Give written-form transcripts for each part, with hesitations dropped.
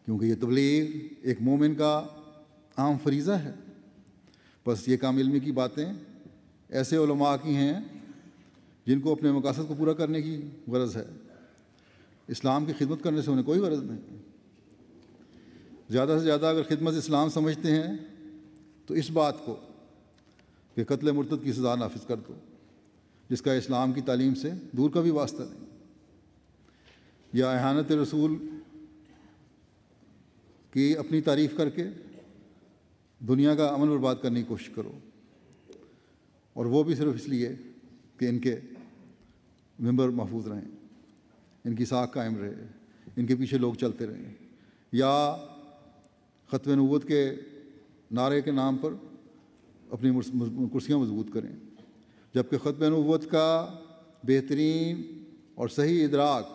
کیونکہ یہ تبلیغ ایک مومن کا عام فریضہ ہے۔ بس یہ کام علمی کی باتیں ایسے علماء کی ہیں جن کو اپنے مقاصد کو پورا کرنے کی غرض ہے، اسلام کی خدمت کرنے سے انہیں کوئی غرض نہیں۔ زیادہ سے زیادہ اگر خدمت اسلام سمجھتے ہیں تو اس بات کو کہ قتل مرتد کی سزا نافذ کر دو، جس کا اسلام کی تعلیم سے دور کا بھی واسطہ نہیں، یا احانت رسول کی اپنی تعریف کر کے دنیا کا امن برباد کرنے کی کوشش کرو، اور وہ بھی صرف اس لیے کہ ان کے ممبر محفوظ رہیں، ان کی ساکھ قائم رہے، ان کے پیچھے لوگ چلتے رہیں، یا ختم نبوت کے نعرے کے نام پر اپنی کرسیاں مضبوط کریں، جبکہ ختم نبوت کا بہترین اور صحیح ادراک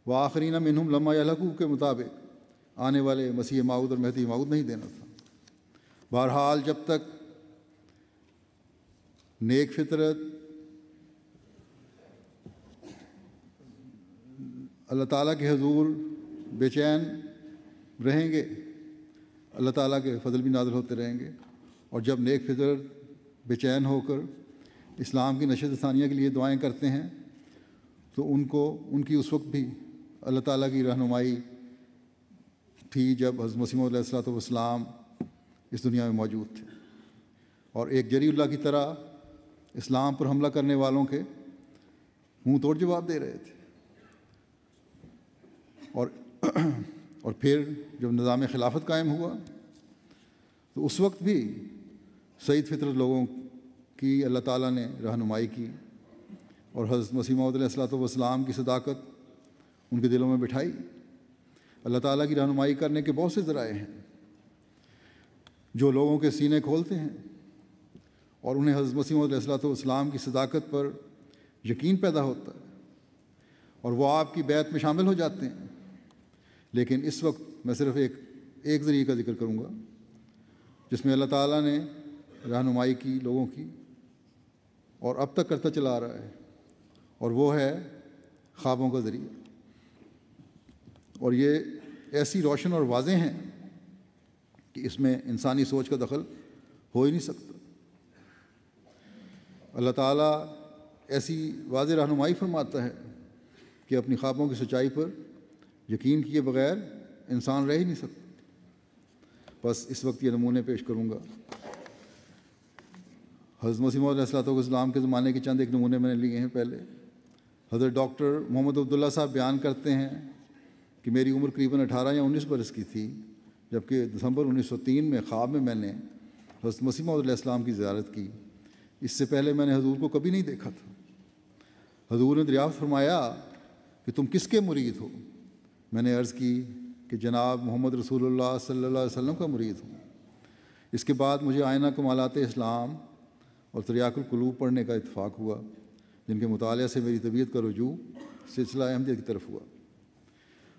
وآخرین منہم لما یہلکوا کے مطابق آنے والے مسیح موعود اور مہدی موعود نہیں دینا تھا۔ بہرحال جب تک نیک فطرت اللہ تعالیٰ کے حضور بے چین رہیں گے، اللہ تعالیٰ کے فضل بھی نازل ہوتے رہیں گے، اور جب نیک فطرت بے چین ہو کر اسلام کی نشر ثانیہ کے لیے دعائیں کرتے ہیں تو ان کی اس وقت بھی اللہ تعالیٰ کی رہنمائی تھی جب حضرت مسیح موعود علیہ السلام اس دنیا میں موجود تھے، اور ایک جری اللہ کی طرح اسلام پر حملہ کرنے والوں کے منہ توڑ جواب دے رہے تھے۔ اور پھر جب نظام خلافت قائم ہوا تو اس وقت بھی سعید فطرت لوگوں کی اللہ تعالیٰ نے رہنمائی کی، اور حضرت مسیح موعود علیہ السلام کی صداقت ان کے دلوں میں بٹھائی۔ اللہ تعالیٰ کی رہنمائی کرنے کے بہت سے ذرائع ہیں جو لوگوں کے سینے کھولتے ہیں اور انہیں حضرت مسیح موعود علیہ السلام کی صداقت پر یقین پیدا ہوتا ہے، اور وہ آپ کی بیعت میں شامل ہو جاتے ہیں۔ لیکن اس وقت میں صرف ایک ذریعے کا ذکر کروں گا جس میں اللہ تعالیٰ نے رہنمائی کی لوگوں کی، اور اب تک کرتا چلا آ رہا ہے، اور وہ ہے خوابوں کا ذریعہ، اور یہ ایسی روشن اور واضح ہیں کہ اس میں انسانی سوچ کا دخل ہو ہی نہیں سکتا۔ اللہ تعالیٰ ایسی واضح رہنمائی فرماتا ہے کہ اپنی خوابوں کی سچائی پر یقین کیے بغیر انسان رہ ہی نہیں سکتا۔ بس اس وقت یہ نمونے پیش کروں گا۔ حضرت مسیح موعود علیہ السلام کے زمانے کے چند ایک نمونے میں نے لیے ہیں۔ پہلے حضرت ڈاکٹر محمد عبداللہ صاحب بیان کرتے ہیں کہ میری عمر قریباً 18 یا 19 برس کی تھی جبکہ دسمبر 1903 میں خواب میں نے حضرت مسیح موعود علیہ السلام کی زیارت کی۔ اس سے پہلے میں نے حضور کو کبھی نہیں دیکھا تھا۔ حضور نے دریافت فرمایا کہ تم کس کے مرید ہو؟ میں نے عرض کی کہ جناب محمد رسول اللہ صلی اللہ علیہ وسلم کا مرید ہوں۔ اس کے بعد مجھے آئینہ کمالات اسلام اور تریاق القلوب پڑھنے کا اتفاق ہوا، جن کے مطالعہ سے میری طبیعت کا رجوع سلسلہ احمدیت کی طرف ہوا۔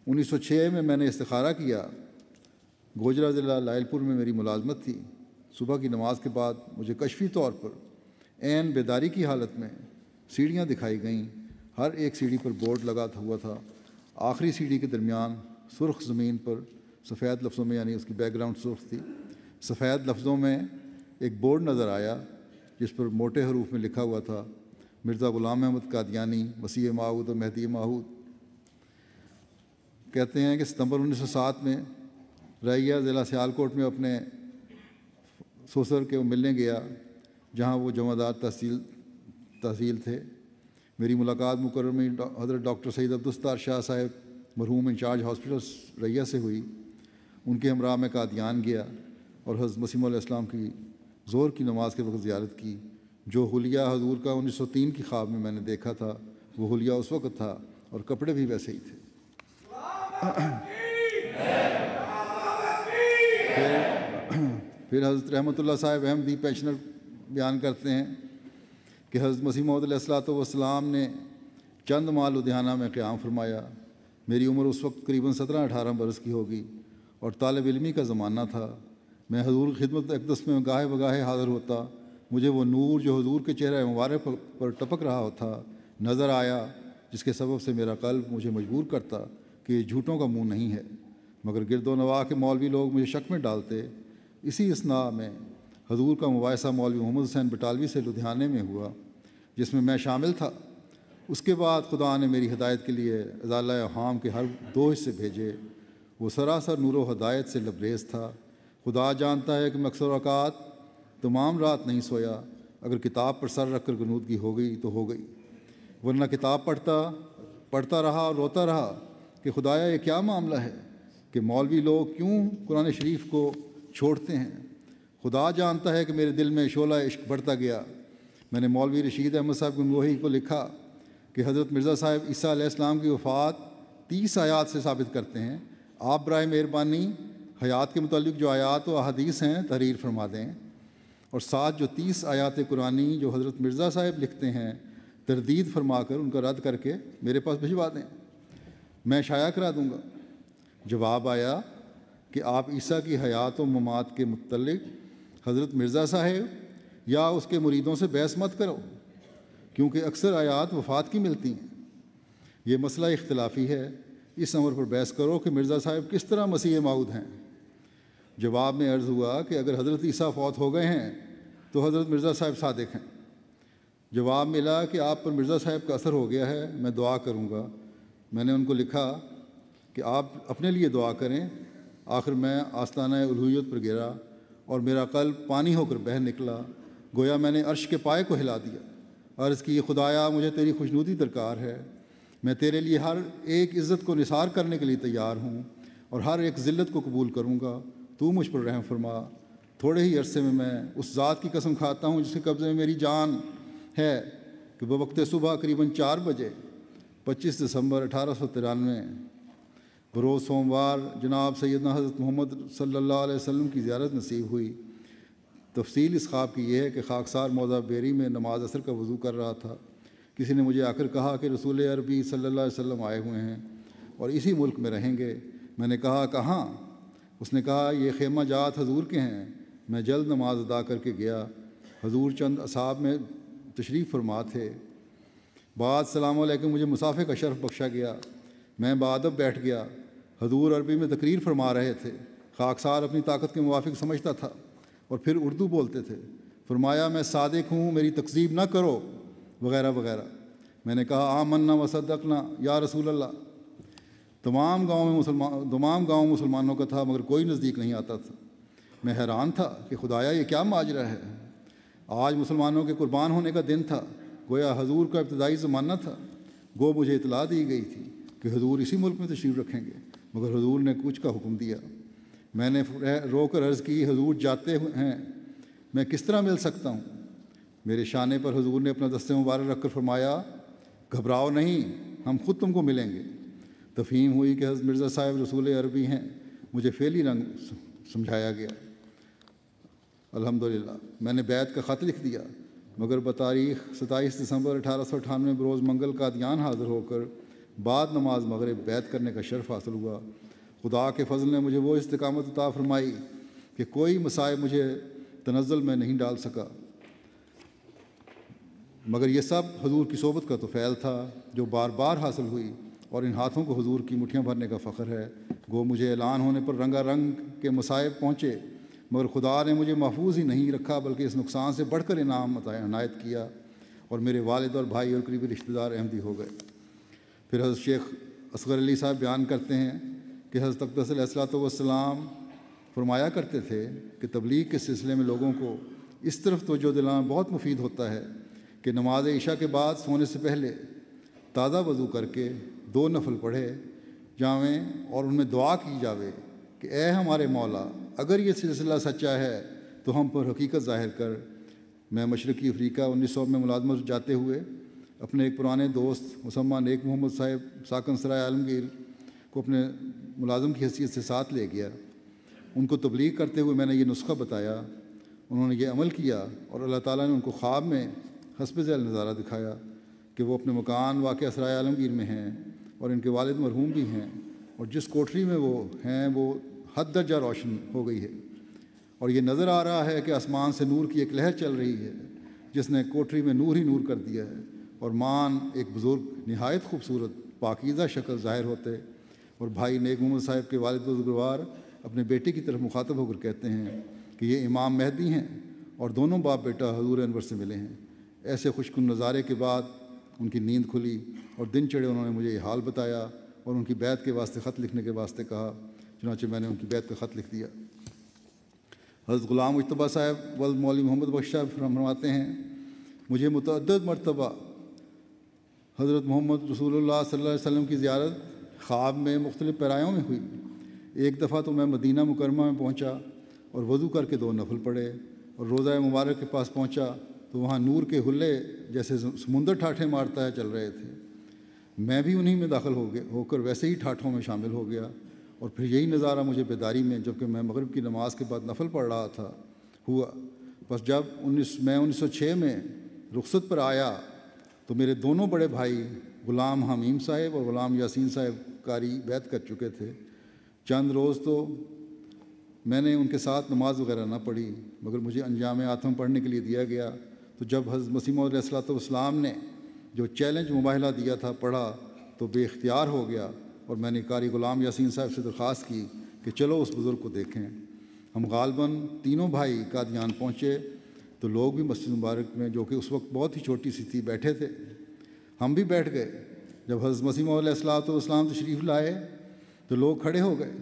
1906 میں نے استخارہ کیا۔ گوجرا ضلع لائل پور میں میری ملازمت تھی۔ صبح کی نماز کے بعد مجھے کشفی طور پر عین بیداری کی حالت میں سیڑھیاں دکھائی گئیں۔ ہر ایک سیڑھی پر بورڈ لگا ہوا تھا۔ آخری سیڑھی کے درمیان سرخ زمین پر سفید لفظوں میں، یعنی اس کی بیک گراؤنڈ سرخ تھی، سفید لفظوں میں ایک بورڈ نظر آیا جس پر موٹے حروف میں لکھا ہوا تھا مرزا غلام احمد قادیانی مسیح موعود اور مہدی موعود۔ کہتے ہیں کہ ستمبر 1907 میں رائیہ ضلع سیالکوٹ میں اپنے سسر کے ملنے گیا جہاں وہ جمعدار تحصیل تھے۔ میری ملاقات مکرمی حضرت ڈاکٹر سید عبدالستار شاہ صاحب مرحوم انچارج ہاسپٹل رائیہ سے ہوئی۔ ان کے ہمراہ میں قادیان گیا اور حضرت مسیح علیہ السلام کی ظہر کی نماز کے وقت زیارت کی۔ جو حلیہ حضور کا 1903 کی خواب میں نے دیکھا تھا وہ حلیہ اس وقت تھا اور کپڑے بھی ویسے ہی تھے۔ پھر حضرت رحمۃ اللہ صاحب احمدی پینشنر بیان کرتے ہیں کہ حضرت مسیح موعود علیہ السلام نے چند ماہ لدھیانہ میں قیام فرمایا۔ میری عمر اس وقت قریباً 17-18 برس کی ہوگی اور طالب علمی کا زمانہ تھا۔ میں حضور کی خدمت اقدس میں گاہے بگاہے حاضر ہوتا۔ مجھے وہ نور جو حضور کے چہرہ مبارک پر ٹپک رہا تھا نظر آیا، جس کے سبب سے میرا قلب مجھے مجبور کرتا کہ یہ جھوٹوں کا منہ نہیں ہے۔ مگر گرد و نواح کے مولوی لوگ مجھے شک میں ڈالتے۔ اسی اثناء میں حضور کا مباحثہ مولوی محمد حسین بٹالوی سے لدھیانے میں ہوا، جس میں شامل تھا۔ اس کے بعد خدا نے میری ہدایت کے لیے ازالہ اوہام کے ہر 2 حصے بھیجے۔ وہ سراسر نور و ہدایت سے لبریز تھا۔ خدا جانتا ہے کہ میں اکثر اوقات تمام رات نہیں سویا۔ اگر کتاب پر سر رکھ کر غنودگی ہو گئی تو ہو گئی، ورنہ کتاب پڑھتا رہا اور روتا رہا کہ خدایا یہ کیا معاملہ ہے کہ مولوی لوگ کیوں قرآن شریف کو چھوڑتے ہیں۔ خدا جانتا ہے کہ میرے دل میں شعلہ عشق بڑھتا گیا۔ میں نے مولوی رشید احمد صاحب گنگوہی کو لکھا کہ حضرت مرزا صاحب عیسیٰ علیہ السلام کی وفات 30 آیات سے ثابت کرتے ہیں۔ آپ برائے مہربانی حیات کے متعلق جو آیات و احادیث ہیں تحریر فرما دیں، اور ساتھ جو 30 آیات قرآنی جو حضرت مرزا صاحب لکھتے ہیں تردید فرما کر ان کا رد کر کے میرے پاس بھجوا دیں، میں شائع کرا دوں گا۔ جواب آیا کہ آپ عیسیٰ کی حیات و ممات کے متعلق حضرت مرزا صاحب یا اس کے مریدوں سے بحث مت کرو، کیونکہ اکثر آیات وفات کی ملتی ہیں۔ یہ مسئلہ اختلافی ہے، اس امر پر بحث کرو کہ مرزا صاحب کس طرح مسیح موعود ہیں۔ جواب میں عرض ہوا کہ اگر حضرت عیسیٰ فوت ہو گئے ہیں تو حضرت مرزا صاحب صادق ہیں۔ جواب ملا کہ آپ پر مرزا صاحب کا اثر ہو گیا ہے، میں دعا کروں گا۔ میں نے ان کو لکھا کہ آپ اپنے لیے دعا کریں۔ آخر میں آستانہ الوہیت پر گرا اور میرا قلب پانی ہو کر بہہ نکلا، گویا میں نے عرش کے پائے کو ہلا دیا۔ عرض کی خدایا مجھے تیری خوشنودی درکار ہے، میں تیرے لیے ہر ایک عزت کو نثار کرنے کے لیے تیار ہوں اور ہر ایک ذلت کو قبول کروں گا، تو مجھ پر رحم فرما۔ تھوڑے ہی عرصے میں اس ذات کی قسم کھاتا ہوں جس کے قبضے میں میری جان ہے کہ بوقت صبح قریباً 4 بجے 25 دسمبر 1893 بروز سوموار جناب سیدنا حضرت محمد صلی اللہ علیہ وسلم کی زیارت نصیب ہوئی۔ تفصیل اس خواب کی یہ ہے کہ خاکسار موضع بیری میں نماز عصر کا وضو کر رہا تھا۔ کسی نے مجھے آ کر کہا کہ رسول عربی صلی اللہ علیہ وسلم آئے ہوئے ہیں اور اسی ملک میں رہیں گے۔ میں نے کہا کہاں؟ اس نے کہا یہ خیمہ جات حضور کے ہیں۔ میں جلد نماز ادا کر کے گیا۔ حضور چند اصحاب میں تشریف فرما تھے۔ بعد السلام علیکم مجھے مصافحے کا شرف بخشا گیا۔ میں بادب بیٹھ گیا۔ حضور عربی میں تقریر فرما رہے تھے۔ خاکسار اپنی طاقت کے موافق سمجھتا تھا اور پھر اردو بولتے تھے۔ فرمایا میں صادق ہوں، میری تکذیب نہ کرو، وغیرہ وغیرہ۔ میں نے کہا آمنا وصدقنا یا رسول اللہ۔ تمام گاؤں مسلمانوں کا تھا مگر کوئی نزدیک نہیں آتا تھا۔ میں حیران تھا کہ خدایا یہ کیا ماجرا ہے۔ آج مسلمانوں کے قربان ہونے کا دن تھا، گویا حضور کا ابتدائی زمانہ تھا۔ گو مجھے اطلاع دی گئی تھی کہ حضور اسی ملک میں تشریف رکھیں گے، مگر حضور نے کچھ کا حکم دیا۔ میں نے رو کر عرض کی حضور جاتے ہیں، میں کس طرح مل سکتا ہوں؟ میرے شانے پر حضور نے اپنا دست مبارک رکھ کر فرمایا گھبراؤ نہیں، ہم خود تم کو ملیں گے۔ تفہیم ہوئی کہ حضرت مرزا صاحب رسول عربی ہیں۔ مجھے فعلی رنگ سمجھایا گیا۔ الحمدللہ میں نے بیعت کا خط لکھ دیا، مگر بتاریخ 27 دسمبر 1898 بروز منگل قادیان حاضر ہو کر بعد نماز مغرب بیعت کرنے کا شرف حاصل ہوا۔ خدا کے فضل نے مجھے وہ استقامت عطا فرمائی کہ کوئی مصائب مجھے تنزل میں نہیں ڈال سکا، مگر یہ سب حضور کی صحبت کا تو فعل تھا جو بار بار حاصل ہوئی، اور ان ہاتھوں کو حضور کی مٹھیاں بھرنے کا فخر ہے۔ گو مجھے اعلان ہونے پر رنگا رنگ کے مصائب پہنچے، مگر خدا نے مجھے محفوظ ہی نہیں رکھا بلکہ اس نقصان سے بڑھ کر انعام عنایت کیا، اور میرے والد اور بھائی اور قریبی رشتہ دار احمدی ہو گئے۔ پھر حضرت شیخ اصغر علی صاحب بیان کرتے ہیں کہ حضرت اقدس علیہ الصلوۃ والسلام فرمایا کرتے تھے کہ تبلیغ کے سلسلے میں لوگوں کو اس طرف توجہ دلانا بہت مفید ہوتا ہے کہ نماز عشاء کے بعد سونے سے پہلے تازہ وضو کر کے 2 نفل پڑھے جاویں اور ان میں دعا کی جاوے کہ اے ہمارے مولا، اگر یہ سلسلہ سچا ہے تو ہم پر حقیقت ظاہر کر۔ میں مشرقی افریقہ 1900 میں ملازمت جاتے ہوئے اپنے ایک پرانے دوست مسمہ نیک محمد صاحب ساکن سرائے عالمگیر کو اپنے ملازم کی حیثیت سے ساتھ لے گیا۔ ان کو تبلیغ کرتے ہوئے میں نے یہ نسخہ بتایا، انہوں نے یہ عمل کیا، اور اللہ تعالیٰ نے ان کو خواب میں حسب ذیل نظارہ دکھایا کہ وہ اپنے مکان واقع سرائے عالمگیر میں ہیں اور ان کے والد مرحوم بھی ہیں، اور جس کوٹری میں وہ ہیں وہ حد درجہ روشن ہو گئی ہے، اور یہ نظر آ رہا ہے کہ آسمان سے نور کی ایک لہر چل رہی ہے جس نے کوٹری میں نور ہی نور کر دیا ہے، اور مان ایک بزرگ نہایت خوبصورت پاکیزہ شکل ظاہر ہوتے اور بھائی نیک محمد صاحب کے والد بزرگوار اپنے بیٹے کی طرف مخاطب ہو کر کہتے ہیں کہ یہ امام مہدی ہیں اور دونوں باپ بیٹا حضور انور سے ملے ہیں۔ ایسے خوشکن نظارے کے بعد ان کی نیند کھلی اور دن چڑھے انہوں نے مجھے یہ حال بتایا اور ان کی بیعت کے واسطے خط لکھنے کے واسطے کہا، چنانچہ میں نے ان کی بیعت کا خط لکھ دیا۔ حضرت غلام مجتبیٰ صاحب ولد مولوی محمد بخش صاحب فرماتے ہیں، مجھے متعدد مرتبہ حضرت محمد رسول اللہ صلی اللہ علیہ وسلم کی زیارت خواب میں مختلف پیرایوں میں ہوئی۔ ایک دفعہ تو میں مدینہ مکرمہ میں پہنچا اور وضو کر کے 2 نفل پڑھے اور روضہ مبارک کے پاس پہنچا تو وہاں نور کے حلے جیسے سمندر ٹھاٹھے مارتا ہے چل رہے تھے۔ میں بھی انہی میں داخل ہو کر ویسے ہی ٹھاٹھوں میں شامل ہو گیا، اور پھر یہی نظارہ مجھے بیداری میں جبکہ میں مغرب کی نماز کے بعد نفل پڑھ رہا تھا ہوا۔ بس جب میں 1906 میں رخصت پر آیا تو میرے دونوں بڑے بھائی غلام حمیم صاحب اور غلام یاسین صاحب قاری بیعت کر چکے تھے۔ چند روز تو میں نے ان کے ساتھ نماز وغیرہ نہ پڑھی، مگر مجھے انجام آتم پڑھنے کے لیے دیا گیا۔ تو جب حضرت مسیح موعود علیہ الصلوۃ والسلام نے جو چیلنج مباہلہ دیا تھا پڑھا تو بے اختیار ہو گیا، اور میں نے قاری غلام یاسین صاحب سے درخواست کی کہ چلو اس بزرگ کو دیکھیں۔ ہم غالباً تینوں بھائی قادیان پہنچے تو لوگ بھی مسجد مبارک میں، جو کہ اس وقت بہت ہی چھوٹی سی تھی، بیٹھے تھے۔ ہم بھی بیٹھ گئے۔ جب حضرت مسیح موعود علیہ الصلوۃ والسلام تشریف لائے تو لوگ کھڑے ہو گئے۔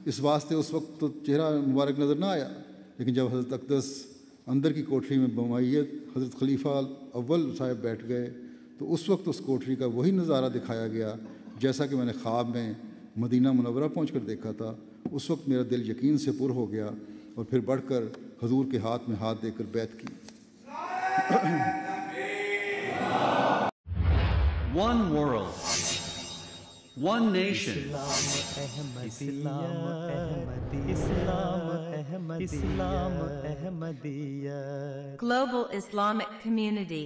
اس واسطے اس وقت تو چہرہ مبارک نظر نہ آیا، لیکن جب حضرت اقدس اندر کی کوٹری میں بمعیت حضرت خلیفہ اول صاحب بیٹھ گئے تو اس وقت اس کوٹری کا وہی نظارہ دکھایا گیا جیسا کہ میں نے خواب میں مدینہ منورہ پہنچ کر دیکھا تھا۔ اس وقت میرا دل یقین سے پر ہو گیا اور پھر بڑھ کر حضور کے ہاتھ میں ہاتھ دے کر بیعت کی۔ One world, one nation. Global Islamic Community.